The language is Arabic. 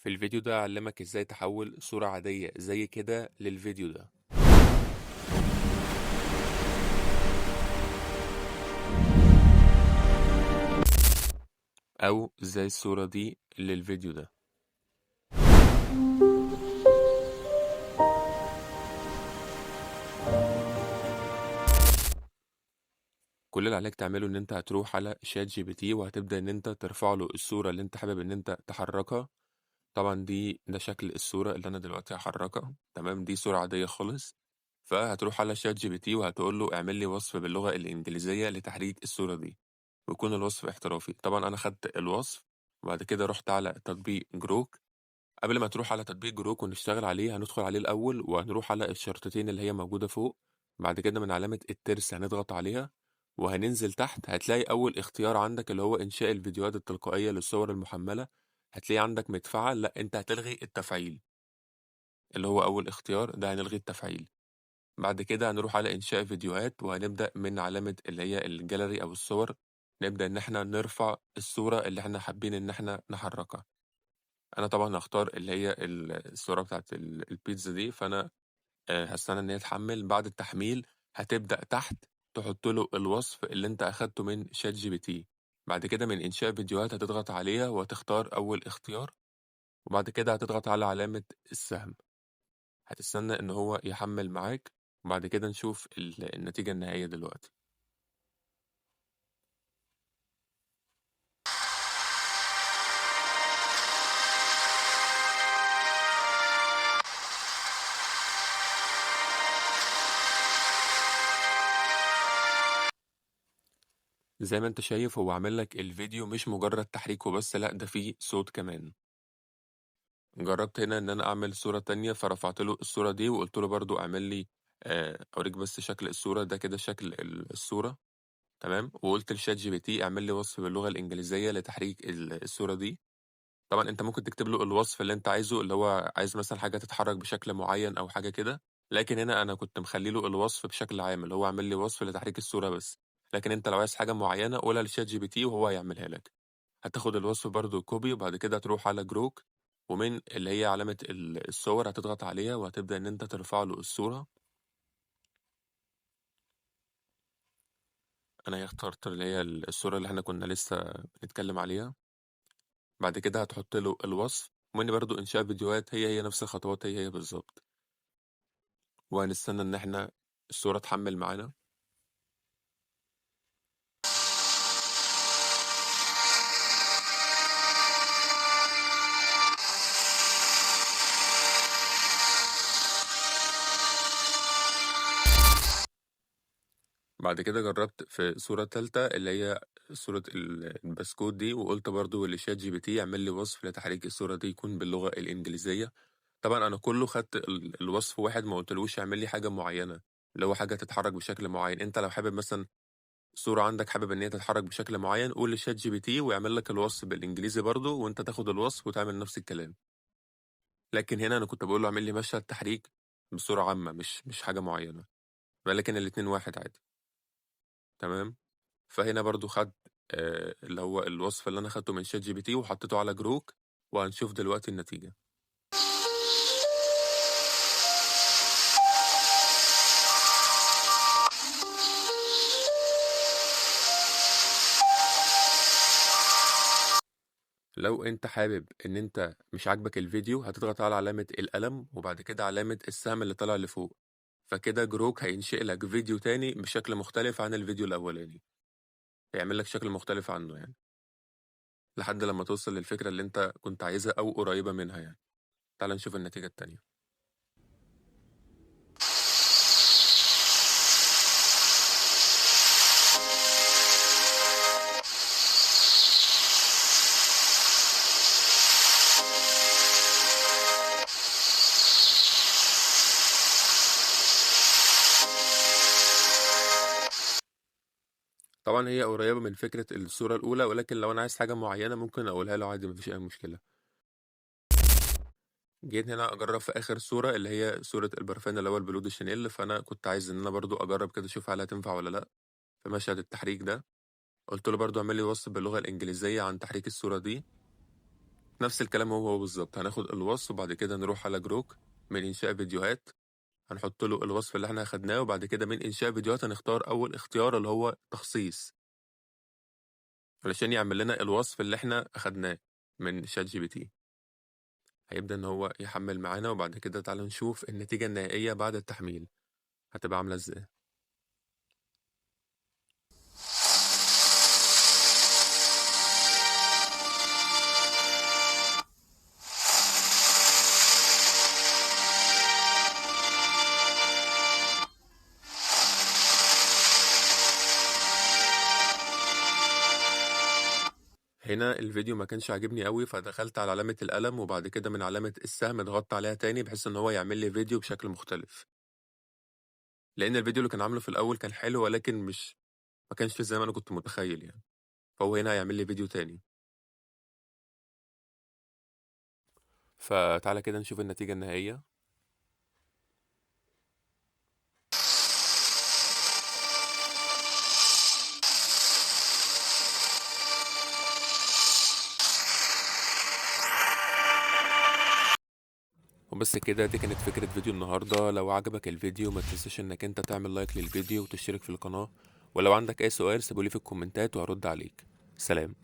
في الفيديو ده أعلمك ازاي تحول صورة عادية زي كده للفيديو ده، أو ازاي الصورة دي للفيديو ده. كل اللي عليك تعمله ان انت هتروح على شات جي بي تي وهتبدأ ان انت ترفع له الصورة اللي انت حابب ان انت تحركها. طبعا ده شكل الصورة اللي انا دلوقتي هحركها. تمام، دي صورة عادية خالص. فهتروح على شات جي بي تي وهتقول له اعمل لي وصف باللغة الإنجليزية لتحريك الصورة دي، ويكون الوصف احترافي. طبعا انا خدت الوصف وبعد كده رحت على تطبيق جروك. قبل ما تروح على تطبيق جروك ونشتغل عليه هندخل عليه الأول وهنروح على الشرطتين اللي هي موجودة فوق. بعد كده من علامة الترس هنضغط عليها وهننزل تحت. هتلاقي أول اختيار عندك اللي هو إنشاء الفيديوهات التلقائية للصور المحملة. هتلاقي عندك متفعل، لا أنت هتلغي التفعيل اللي هو أول اختيار ده، هنلغي التفعيل. بعد كده هنروح على إنشاء فيديوهات وهنبدأ من علامة اللي هي الجاليري أو الصور. نبدأ إن احنا نرفع الصورة اللي احنا حابين إن احنا نحركها. انا طبعا هختار اللي هي الصورة بتاعت البيتزا دي. فانا هستنى ان هي تحمل. بعد التحميل هتبدأ تحت تحط له الوصف اللي انت اخدته من شات جي بي تي. بعد كده من انشاء فيديوهات هتضغط عليها وتختار اول اختيار، وبعد كده هتضغط على علامة السهم. هتستنى ان هو يحمل معاك، وبعد كده نشوف النتيجة النهائية دلوقتي. زي ما انت شايف هو عامل لك الفيديو مش مجرد تحريك وبس، لا ده فيه صوت كمان. جربت هنا ان انا اعمل صورة تانية فرفعت له الصورة دي وقلت له برضو اعمل لي اوريك بس شكل الصورة ده كده شكل الصورة. تمام، وقلت لشات جي بي تي اعمل لي وصف باللغة الانجليزية لتحريك الصورة دي. طبعا انت ممكن تكتب له الوصف اللي انت عايزه، اللي هو عايز مثلا حاجة تتحرك بشكل معين او حاجة كده. لكن هنا انا كنت مخلي له الوصف بشكل عام اللي هو اعمل لي وصف لتحريك الصورة بس. لكن انت لو عايز حاجة معينة قولها لشات جي بي تي وهو هيعملها لك. هتاخد الوصف برضو كوبي وبعد كده تروح على جروك، ومن اللي هي علامة الصور هتضغط عليها وهتبدأ إن أنت ترفع له الصورة. أنا هي اخترت اللي هي الصورة اللي احنا كنا لسه بنتكلم عليها. بعد كده هتحط له الوصف، ومن برضو إنشاء فيديوهات هي نفس الخطوات هي بالظبط. وهنستنى إن احنا الصورة تحمل معانا. بعد كده جربت في صورة تالتة اللي هي صورة البسكوت دي، وقلت برضو لشات جي بي تي يعمل لي وصف لتحريك الصورة دي يكون باللغة الإنجليزية. طبعا أنا كله خدت الوصف واحد، ما قلتلوش يعمل لي حاجة معينة اللي هو حاجة تتحرك بشكل معين. أنت لو حابب مثلا صورة عندك حابب إن هي تتحرك بشكل معين قول لشات جي بي تي ويعمل لك الوصف بالإنجليزي برضو، وأنت تاخد الوصف وتعمل نفس الكلام. لكن هنا أنا كنت بقول له اعمل لي مشهد تحريك بصورة عامة، مش حاجة معينة، ولكن الاتنين واحد عادي. تمام. فهنا برضو خد اللي هو الوصف اللي انا خدته من شات جي بي تي وحطيته على جروك، وهنشوف دلوقتي النتيجة. لو انت حابب ان انت مش عاجبك الفيديو هتضغط على علامة القلم وبعد كده علامة السهم اللي طالع لفوق. فكده جروك هينشئ لك فيديو تاني بشكل مختلف عن الفيديو الاولاني، هيعمل لك شكل مختلف عنه يعني، لحد لما توصل للفكرة اللي انت كنت عايزها او قريبة منها يعني. تعال نشوف النتيجة التانية. طبعا هي قريبة من فكرة الصورة الأولى، ولكن لو أنا عايز حاجة معينة ممكن أقولها له عادي، مفيش أي مشكلة. جيت هنا أجرب في آخر صورة اللي هي صورة البرفان اللي هو البلو دي شانيل، فأنا كنت عايز إن أنا برضو أجرب كده أشوف هل هتنفع ولا لأ في مشهد التحريك ده. قلت له برضو اعمل لي وصف باللغة الإنجليزية عن تحريك الصورة دي. نفس الكلام هو بالظبط، هناخد الوصف وبعد كده نروح على جروك من إنشاء فيديوهات، هنحط له الوصف اللي احنا أخدناه، وبعد كده من إنشاء فيديوهات هنختار أول اختيار اللي هو تخصيص، علشان يعمل لنا الوصف اللي احنا أخدناه من شات جي بي تي. هيبدأ إن هو يحمل معانا، وبعد كده تعالوا نشوف النتيجة النهائية بعد التحميل هتبقى عاملة ازاي. هنا الفيديو ما كانش عاجبني قوي، فدخلت على علامة القلم وبعد كده من علامة السهم ضغطت عليها تاني بحيث ان هو يعمل لي فيديو بشكل مختلف، لان الفيديو اللي كان عامله في الاول كان حلو ولكن مش ما كانش زي ما انا كنت متخيل يعني، فهو هنا هيعمل لي فيديو تاني. فتعالى كده نشوف النتيجة النهائية. وبس كده، دي كانت فكرة فيديو النهاردة. لو عجبك الفيديو ما تنساش انك انت تعمل لايك للفيديو وتشترك في القناة، ولو عندك اي سؤال سيبولي في الكومنتات وهرد عليك. سلام.